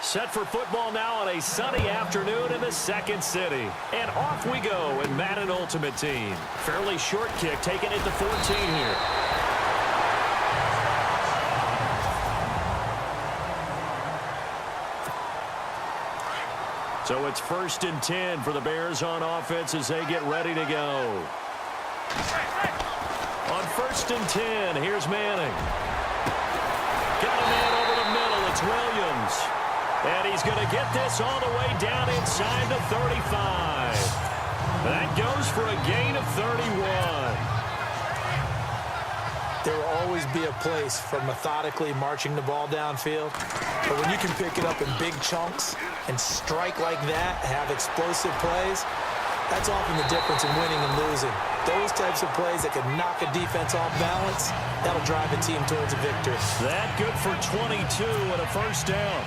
Set for football now on a sunny afternoon in the second city. And off we go in Madden Ultimate Team. Fairly short kick, taking it to 14 here. So it's 1st and 10 for the Bears on offense as they get ready to go. On 1st and 10, here's Manning. Got a man over the middle. It's Williams. And he's going to get this all the way down inside the 35. That goes for a gain of 31. There will always be a place for methodically marching the ball downfield. But when you can pick it up in big chunks and strike like that, have explosive plays, that's often the difference in winning and losing. Those types of plays that can knock a defense off balance, that'll drive the team towards a victory. That good for 22 and a first down.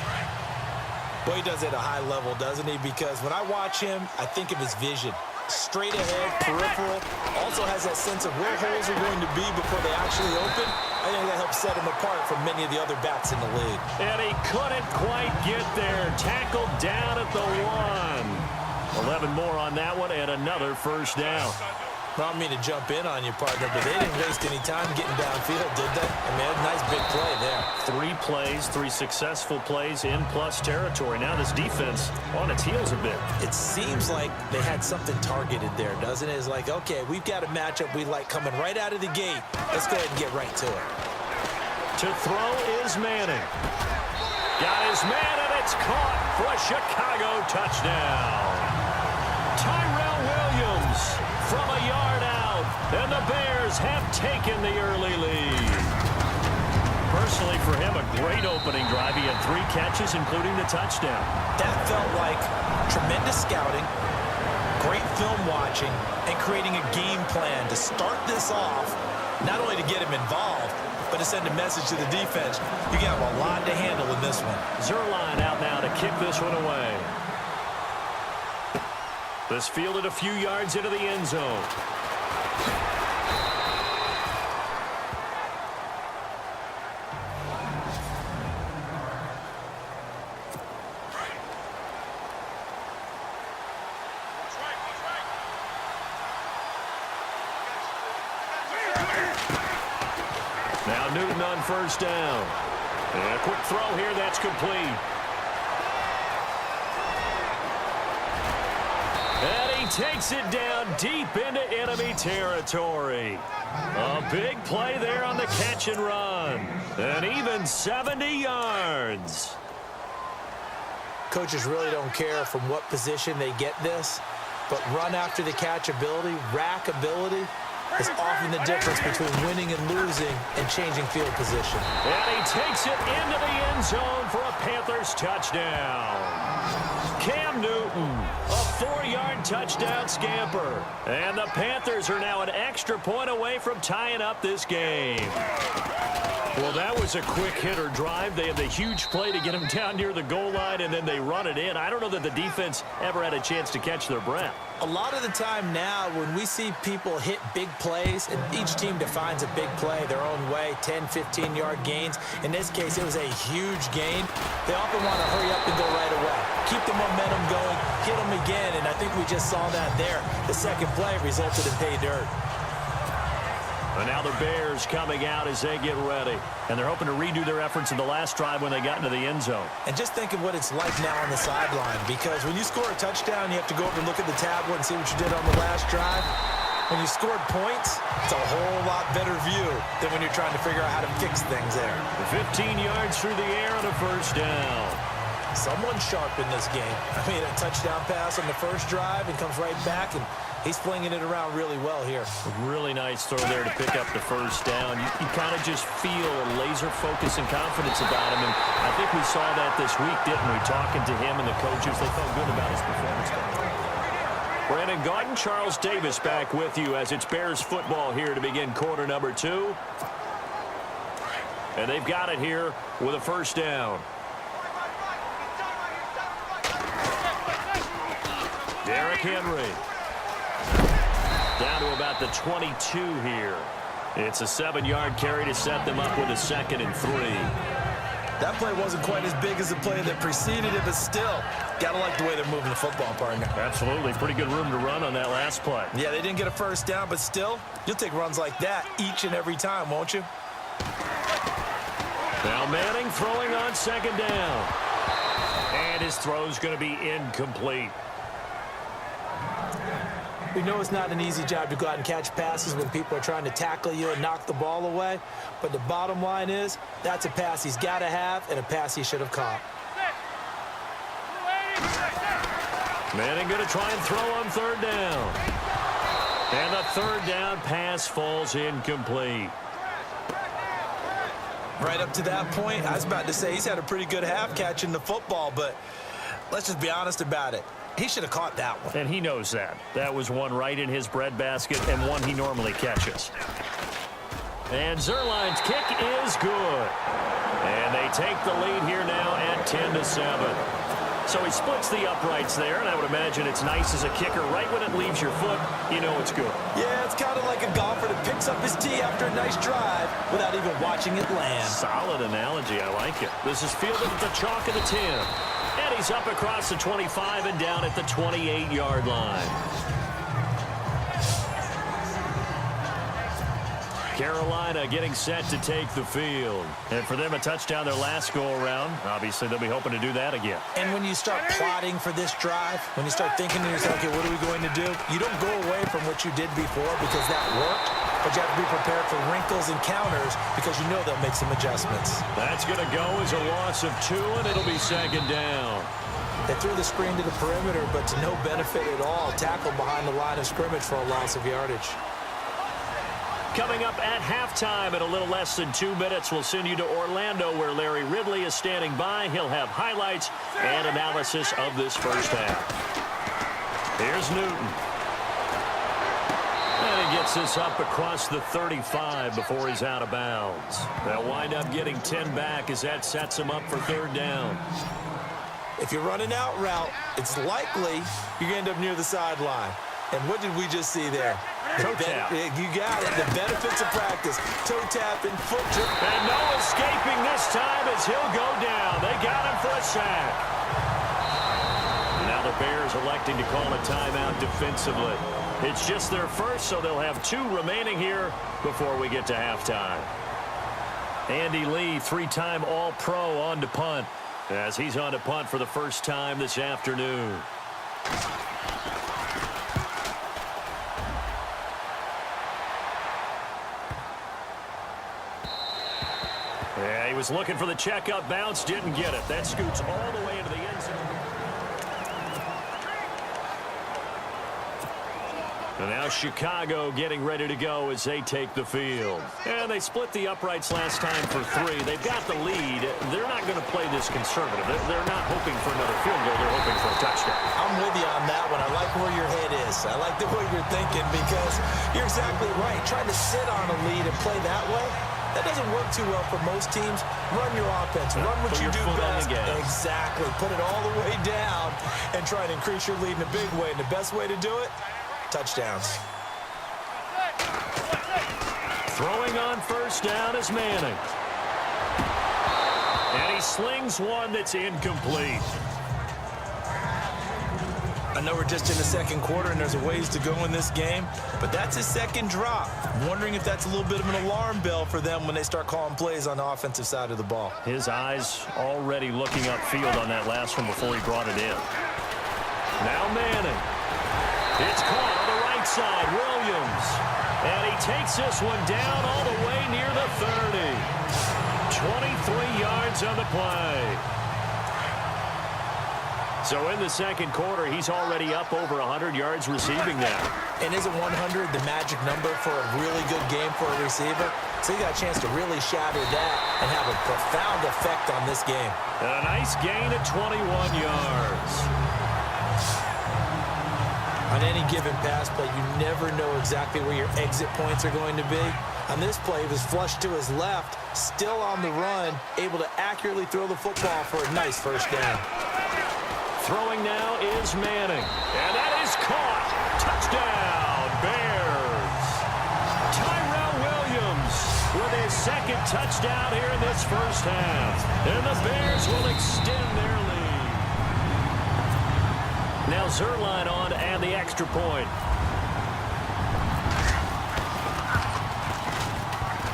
Well, he does it at a high level, doesn't he? Because when I watch him, I think of his vision. Straight ahead, peripheral. Also has that sense of where holes are going to be before they actually open. I think that helps set him apart from many of the other backs in the league. And he couldn't quite get there. Tackled down at the 1. 11 more on that one and another first down. I don't mean to jump in on you, partner, but they didn't waste any time getting downfield, did they? I mean, a nice big play there. 3 plays, 3 successful plays in plus territory. Now this defense on its heels a bit. It seems like they had something targeted there, doesn't it? It's like, okay, we've got a matchup we like coming right out of the gate. Let's go ahead and get right to it. To throw is Manning. Got his man, and it's caught for a Chicago touchdown. Tyrell Williams from a yard out, and the Bears have taken the early lead. Personally, for him, a great opening drive. He had 3 catches, including the touchdown. That felt like tremendous scouting, great film watching, and creating a game plan to start this off, not only to get him involved, but to send a message to the defense. You got a lot to handle in this one. Zerline out now to kick this one away. This fielded a few yards into the end zone. Now Newton on first down. And a quick throw here, that's complete. And he takes it down deep into enemy territory. A big play there on the catch and run. And even 70 yards. Coaches really don't care from what position they get this, but run after the catch ability, rack ability, is often the difference between winning and losing and changing field position. And he takes it into the end zone for a Panthers touchdown. Cam Newton, a 4-yard touchdown scamper. And the Panthers are now an extra point away from tying up this game. Well, that was a quick hitter drive. They had the huge play to get him down near the goal line, and then they run it in. I don't know that the defense ever had a chance to catch their breath. A lot of the time now when we see people hit big plays, and each team defines a big play their own way, 10, 15-yard gains. In this case, it was a huge gain. They often want to hurry up and go right away. Keep the momentum going, hit them again, and I think we just saw that there. The second play resulted in pay dirt. And now the Bears coming out as they get ready. And they're hoping to redo their efforts in the last drive when they got into the end zone. And just think of what it's like now on the sideline, because when you score a touchdown, you have to go over and look at the tablet and see what you did on the last drive. When you scored points, it's a whole lot better view than when you're trying to figure out how to fix things there. 15 yards through the air on a first down. Someone sharp in this game. I mean, a touchdown pass on the first drive and comes right back, and he's flinging it around really well here. Really nice throw there to pick up the first down. You kind of just feel a laser focus and confidence about him, and I think we saw that this week, didn't we? Talking to him and the coaches, they felt good about his performance. Brandon Gaudin, Charles Davis back with you as it's Bears football here to begin quarter number 2. And they've got it here with a first down. Derrick Henry. Down to about the 22 here. It's a 7-yard carry to set them up with a 2nd and 3. That play wasn't quite as big as the play that preceded it, but still, gotta like the way they're moving the football, partner. Absolutely. Pretty good room to run on that last play. Yeah, they didn't get a first down, but still, you'll take runs like that each and every time, won't you? Now Manning throwing on second down. And his throw's going to be incomplete. We know it's not an easy job to go out and catch passes when people are trying to tackle you and knock the ball away. But the bottom line is, that's a pass he's got to have and a pass he should have caught. Manning going to try and throw on third down. And the third down pass falls incomplete. Right up to that point, I was about to say he's had a pretty good half catching the football, but let's just be honest about it. He should have caught that one. And he knows that. That was one right in his breadbasket and one he normally catches. And Zerline's kick is good. And they take the lead here now at 10-7. So he splits the uprights there, and I would imagine it's nice as a kicker. Right when it leaves your foot, you know it's good. Yeah, it's kind of like a golfer that picks up his tee after a nice drive without even watching it land. Solid analogy. I like it. This is fielded at the chalk of the 10. And he's up across the 25 and down at the 28-yard line. Carolina getting set to take the field. And for them, a touchdown their last go-around. Obviously, they'll be hoping to do that again. And when you start plotting for this drive, when you start thinking to yourself, okay, what are we going to do? You don't go away from what you did before because that worked, but you have to be prepared for wrinkles and counters because you know they'll make some adjustments. That's going to go as a loss of 2, and it'll be second down. They threw the screen to the perimeter, but to no benefit at all. Tackled behind the line of scrimmage for a loss of yardage. Coming up at halftime in a little less than 2 minutes, we'll send you to Orlando where Larry Ridley is standing by. He'll have highlights and analysis of this first half. Here's Newton. And he gets this up across the 35 before he's out of bounds. They'll wind up getting 10 back as that sets him up for third down. If you run an out route, it's likely you're going to end up near the sideline. And what did we just see there? Toe tap. You got it. The benefits of practice. Toe tap and foot trip. And no escaping this time as he'll go down. They got him for a sack. Now the Bears electing to call a timeout defensively. It's just their first, so they'll have 2 remaining here before we get to halftime. Andy Lee, 3-time All-Pro on to punt, as he's on to punt for the first time this afternoon. Yeah, he was looking for the checkup bounce, didn't get it. That scoots all the way into the end zone. And now Chicago getting ready to go as they take the field. And they split the uprights last time for 3. They've got the lead. They're not going to play this conservative. They're not hoping for another field goal. They're hoping for a touchdown. I'm with you on that one. I like where your head is. I like the way you're thinking because you're exactly right. Trying to sit on a lead and play that way, that doesn't work too well for most teams. Run your offense. Run what you do best. Exactly. Put it all the way down and try to increase your lead in a big way. And the best way to do it, touchdowns. Throwing on first down is Manning. And he slings one that's incomplete. I know we're just in the second quarter and there's a ways to go in this game, but that's his second drop. I'm wondering if that's a little bit of an alarm bell for them when they start calling plays on the offensive side of the ball. His eyes already looking upfield on that last one before he brought it in. Now Manning. It's caught on the right side, Williams. And he takes this one down all the way near the 30. 23 yards on the play. So in the second quarter, he's already up over 100 yards receiving now. And isn't 100 the magic number for a really good game for a receiver? So you got a chance to really shatter that and have a profound effect on this game. And a nice gain at 21 yards. On any given pass play, you never know exactly where your exit points are going to be. On this play, he was flushed to his left, still on the run, able to accurately throw the football for a nice first down. Throwing now is Manning. And that is caught. Touchdown, Bears. Tyrell Williams with his second touchdown here in this first half. And the Bears will extend their lead. Now Zerline on to add the extra point.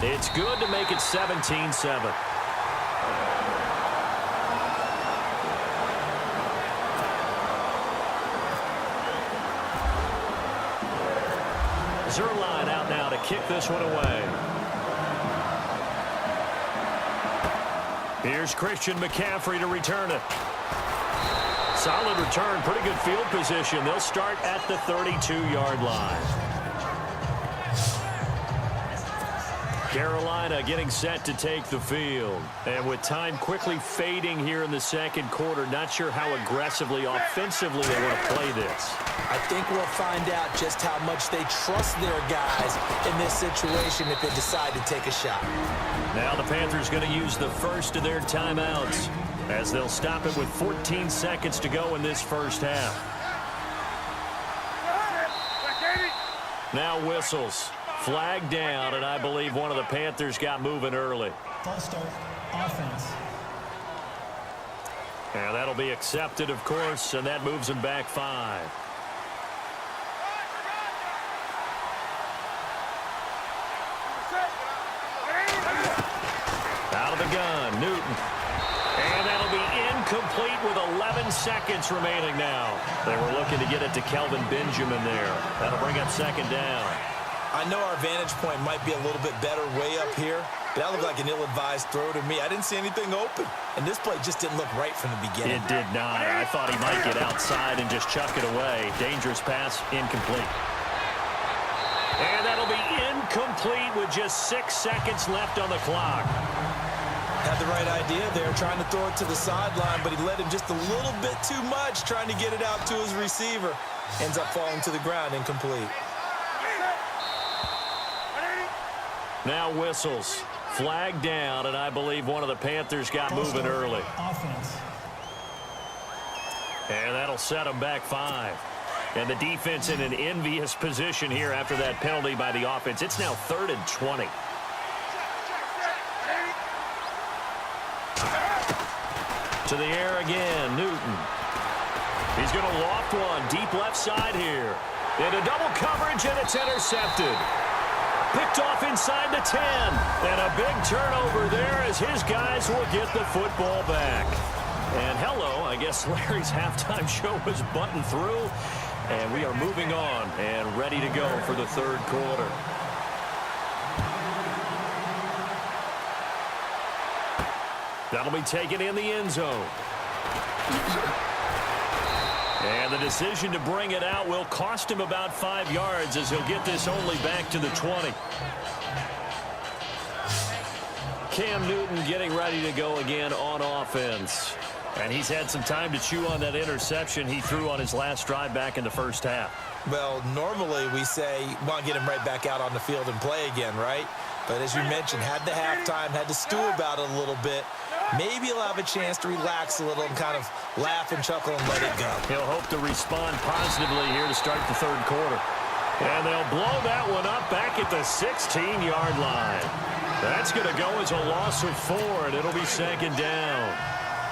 It's good to make it 17-7. Zerline out now to kick this one away. Here's Christian McCaffrey to return it. Solid return, pretty good field position. They'll start at the 32-yard line. Carolina getting set to take the field. And with time quickly fading here in the second quarter, not sure how aggressively, offensively they want to play this. I think we'll find out just how much they trust their guys in this situation if they decide to take a shot. Now the Panthers going to use the first of their timeouts as they'll stop it with 14 seconds to go in this first half. Now whistles. Flag down, and I believe one of the Panthers got moving early. False start, offense. And that'll be accepted, of course, and that moves them back 5. Out of the gun, Newton. And that'll be incomplete with 11 seconds remaining now. They were looking to get it to Kelvin Benjamin there. That'll bring up second down. I know our vantage point might be a little bit better way up here, but that looked like an ill-advised throw to me. I didn't see anything open, and this play just didn't look right from the beginning. It did not. I thought he might get outside and just chuck it away. Dangerous pass, incomplete. And that'll be incomplete with just 6 seconds left on the clock. Had the right idea there, trying to throw it to the sideline, but he led him just a little bit too much, trying to get it out to his receiver. Ends up falling to the ground, incomplete. Now whistles. Flag down, and I believe one of the Panthers got moving early. Offense. And that'll set them back 5. And the defense in an envious position here after that penalty by the offense. It's now 3rd and 20. To the air again, Newton. He's going to loft one deep left side here. Into double coverage, and it's intercepted. Picked off inside the 10. And a big turnover there as his guys will get the football back. And hello, I guess Larry's halftime show was buttoned through. And we are moving on and ready to go for the third quarter. That'll be taken in the end zone. And the decision to bring it out will cost him about 5 yards as he'll get this only back to the 20. Cam Newton getting ready to go again on offense. And he's had some time to chew on that interception he threw on his last drive back in the first half. Well, normally we say, want to get him right back out on the field and play again, right? But as you mentioned, had the halftime, had to stew about it a little bit. Maybe he'll have a chance to relax a little and kind of laugh and chuckle and let it go. He'll hope to respond positively here to start the third quarter. And they'll blow that one up back at the 16-yard line. That's going to go as a loss of 4, and it'll be second down.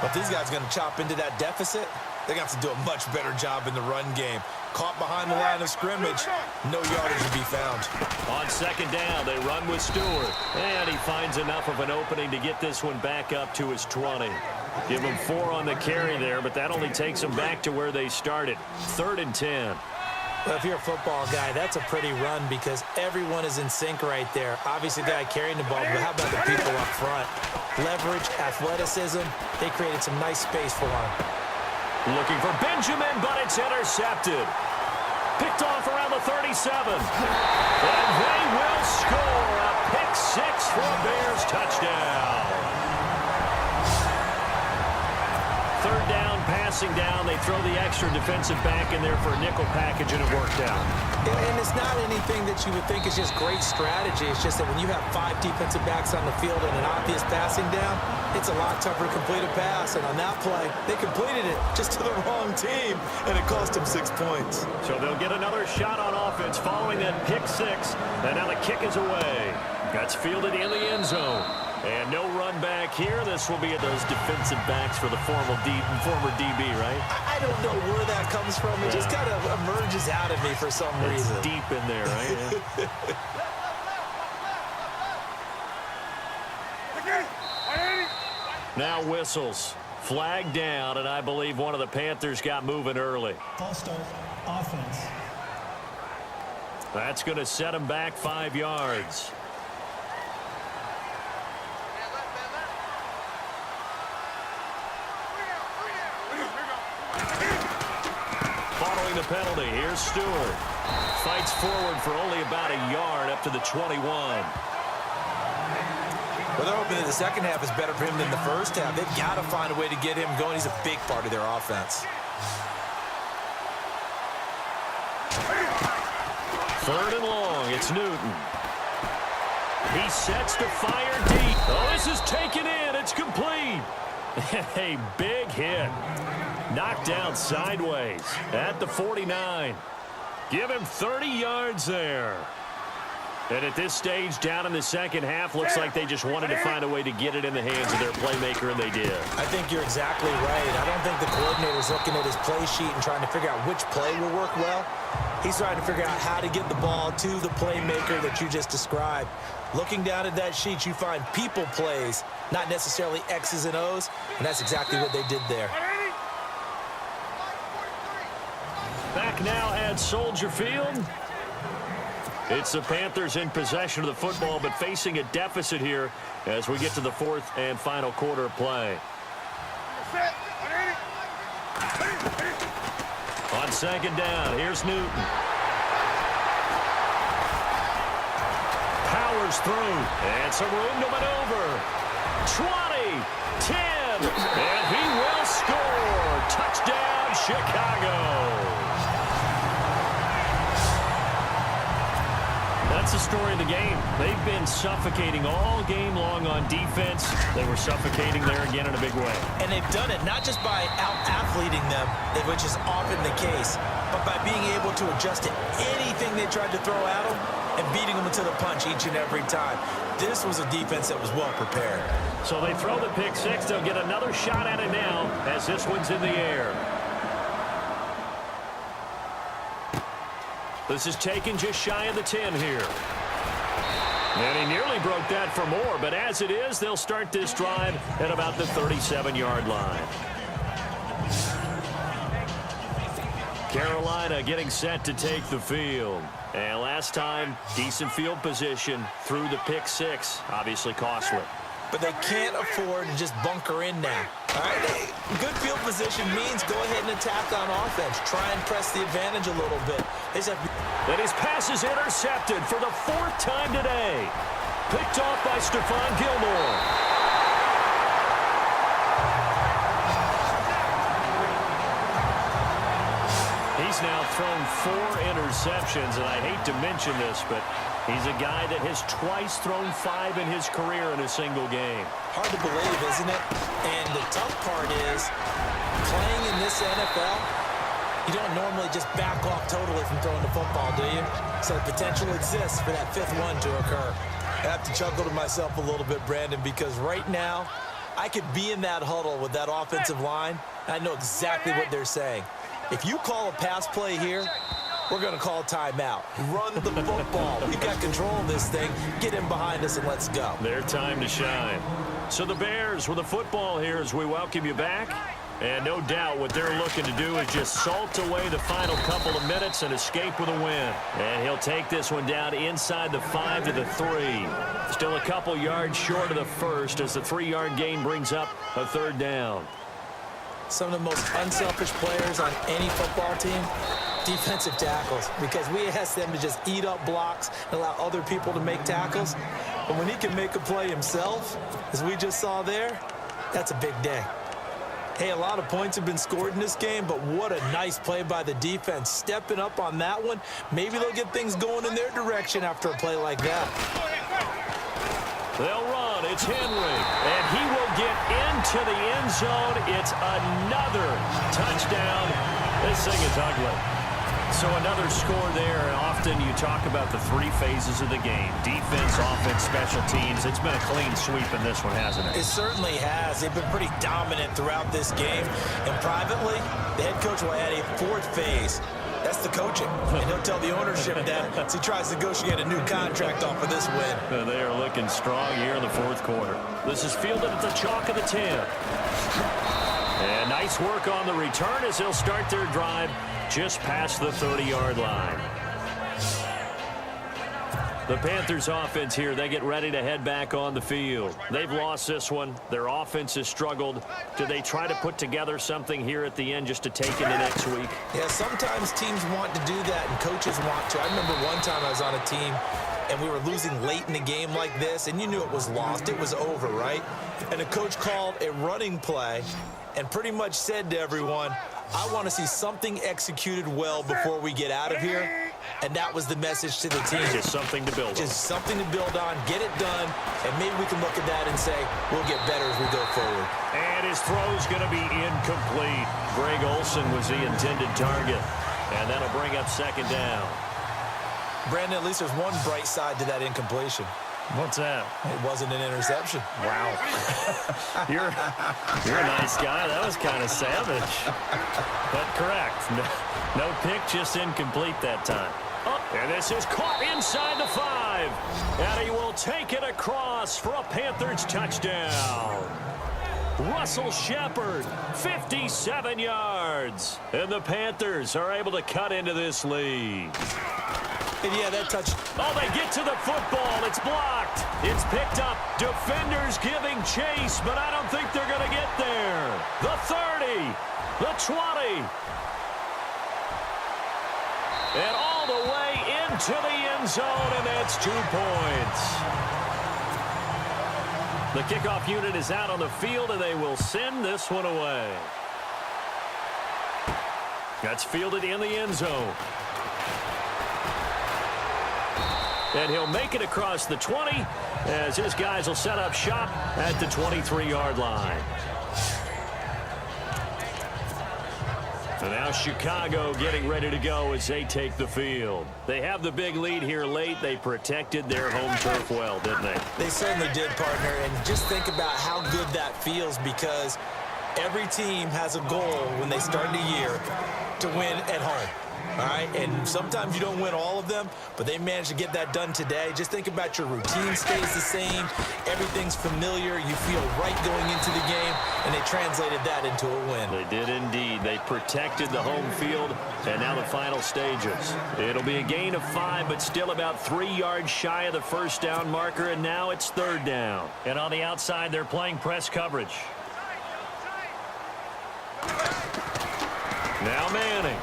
But these guys are going to chop into that deficit. They're going to have to do a much better job in the run game. Caught behind the line of scrimmage, no yardage to be found. On second down, they run with Stewart. And he finds enough of an opening to get this one back up to his 20. Give him 4 on the carry there, but that only takes them back to where they started. 3rd and 10. Well, if you're a football guy, that's a pretty run because everyone is in sync right there. Obviously, the guy carrying the ball, but how about the people up front? Leverage, athleticism, they created some nice space for him. Looking for Benjamin, but it's intercepted. Picked off around the 37. And they will score a pick 6 for a Bears touchdown. 3rd down, passing down. They throw the extra defensive back in there for a nickel package, and it worked out. And it's not anything that you would think is just great strategy. It's just that when you have 5 defensive backs on the field and an obvious passing down, it's a lot tougher to complete a pass. And on that play, they completed it just to the wrong team, and it cost them 6 points. So they'll get another shot on offense following that pick 6, and now the kick is away. That's fielded in the end zone. And no run back here. This will be at those defensive backs for the former DB, right? I don't know where that comes from. It just kind of emerges out of me for some reason. It's deep in there, right? Yeah. Now whistles. Flag down, and I believe one of the Panthers got moving early. False start, offense. That's going to set him back 5 yards. Following the penalty, here's Stewart. Fights forward for only about a yard up to the 21. Well, they're hoping that the second half is better for him than the first half. They've got to find a way to get him going. He's a big part of their offense. Third and long, it's Newton. He sets to fire deep. Oh, this is taken in. It's complete. A big hit. Knocked down sideways at the 49. Give him 30 yards there. And at this stage, down in the second half, looks like they just wanted to find a way to get it in the hands of their playmaker, and they did. I think you're exactly right. I don't think the coordinator's looking at his play sheet and trying to figure out which play will work well. He's trying to figure out how to get the ball to the playmaker that you just described. Looking down at that sheet, you find people plays, not necessarily X's and O's, and that's exactly what they did there. Back now at Soldier Field. It's the Panthers in possession of the football, but facing a deficit here as we get to the fourth and final quarter of play. On second down, here's Newton. Powers through, and some room to maneuver. 20, 10, and he will score. Touchdown, Chicago. That's the story of the game. They've been suffocating all game long on defense. They were suffocating there again in a big way. And they've done it not just by out-athleting them, which is often the case, but by being able to adjust to anything they tried to throw at them and beating them to the punch each and every time. This was a defense that was well prepared. So they throw the pick six. They'll get another shot at it now as this one's in the air. This is taken just shy of the 10 here. And he nearly broke that for more, but as it is, they'll start this drive at about the 37-yard line. Carolina getting set to take the field. And last time, decent field position through the pick six. Obviously costly. But they can't afford to just bunker in now. All right, good field position means go ahead and attack on offense. Try and press the advantage a little bit. And his pass is intercepted for the 4th time today. Picked off by Stephon Gilmore. He's now thrown 4 interceptions, and I hate to mention this, but he's a guy that has twice thrown 5 in his career in a single game. Hard to believe, isn't it? And the tough part is, playing in this NFL, you don't normally just back off totally from throwing the football, do you? So the potential exists for that 5th one to occur. I have to chuckle to myself a little bit, Brandon, because right now, I could be in that huddle with that offensive line, and I know exactly what they're saying. If you call a pass play here, we're going to call timeout. Run the football. We've got control of this thing. Get in behind us and let's go. Their time to shine. So the Bears with the football here as we welcome you back. And no doubt what they're looking to do is just salt away the final couple of minutes and escape with a win. And he'll take this one down inside the 5 to the 3. Still a couple yards short of the first as the 3-yard gain brings up a 3rd down. Some of the most unselfish players on any football team, defensive tackles, because we ask them to just eat up blocks and allow other people to make tackles. But when he can make a play himself, as we just saw there, that's a big day. Hey, a lot of points have been scored in this game, but what a nice play by the defense. Stepping up on that one, maybe they'll get things going in their direction after a play like that. They'll run. It's Henry, and he will get into the end zone. It's another touchdown. This thing is ugly. So another score there. Often you talk about the three phases of the game. Defense, offense, special teams. It's been a clean sweep in this one, hasn't it? It certainly has. They've been pretty dominant throughout this game. And privately, the head coach will add a fourth phase. That's the coaching. And he'll tell the ownership that as he tries to negotiate a new contract off of this win. They are looking strong here in the fourth quarter. This is fielded at the chalk of the 10. And nice work on the return as they'll start their drive just past the 30-yard line. The Panthers offense here, they get ready to head back on the field. They've lost this one. Their offense has struggled. Do they try to put together something here at the end just to take into next week? Yeah, sometimes teams want to do that and coaches want to. I remember one time I was on a team and we were losing late in the game like this, and you knew it was lost. It was over, right? And the coach called a running play and pretty much said to everyone, I want to see something executed well before we get out of here. And that was the message to the team. Just something to build on. Just something to build on, get it done, and maybe we can look at that and say, we'll get better as we go forward. And his throw's going to be incomplete. Greg Olsen was the intended target. And that'll bring up second down. Brandon, at least there's one bright side to that incompletion. What's that? It wasn't an interception. Wow. You're a nice guy. That was kind of savage. But correct. No pick, just incomplete that time. And this is caught inside the 5. And he will take it across for a Panthers touchdown. Russell Shepard, 57 yards. And the Panthers are able to cut into this lead. And yeah, that touch. Oh, they get to the football. It's blocked. It's picked up. Defenders giving chase, but I don't think they're going to get there. The 30, the 20. And all the way into the end zone, and that's 2 points. The kickoff unit is out on the field, and they will send this one away. That's fielded in the end zone. And he'll make it across the 20 as his guys will set up shop at the 23-yard line. And now Chicago getting ready to go as they take the field. They have the big lead here late. They protected their home turf well, didn't they? They certainly did, partner. And just think about how good that feels, because every team has a goal when they start the year to win at home. All right, and sometimes you don't win all of them, but they managed to get that done today. Just think about your routine stays the same. Everything's familiar. You feel right going into the game, and they translated that into a win. They did indeed. They protected the home field, and now the final stages. It'll be a gain of 5, but still about 3 yards shy of the first down marker, and now it's third down. And on the outside, they're playing press coverage. Now Manning.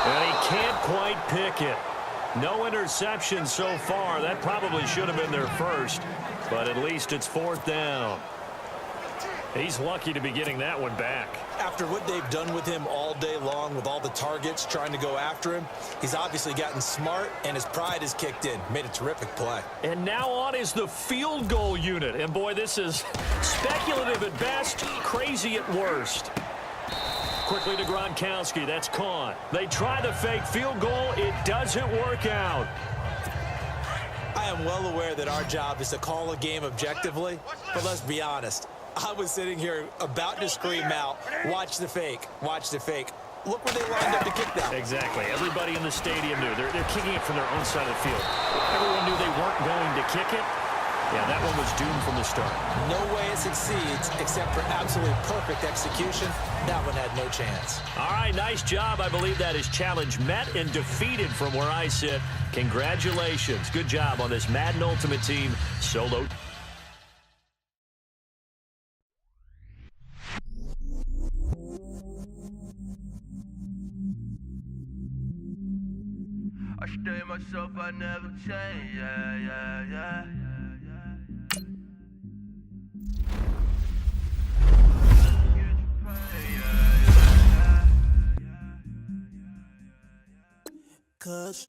And he can't quite pick it. No interception so far. That probably should have been their first, but at least it's fourth down. He's lucky to be getting that one back. After what they've done with him all day long, with all the targets trying to go after him, he's obviously gotten smart, and his pride has kicked in. Made a terrific play. And now on is the field goal unit. And boy, this is speculative at best, crazy at worst. Quickly to Gronkowski. That's caught. They try the fake field goal. It doesn't work out. I am well aware that our job is to call a game objectively, but let's be honest. I was sitting here about to scream out, watch the fake, watch the fake. Look where they lined up to kick that. Exactly. Everybody in the stadium knew. They're kicking it from their own side of the field. Everyone knew they weren't going to kick it. Yeah, that one was doomed from the start. No way it succeeds except for absolutely perfect execution. That one had no chance. All right, nice job. I believe that is challenge met and defeated from where I sit. Congratulations. Good job on this Madden Ultimate Team solo. I stay myself, I never change, yeah. Cause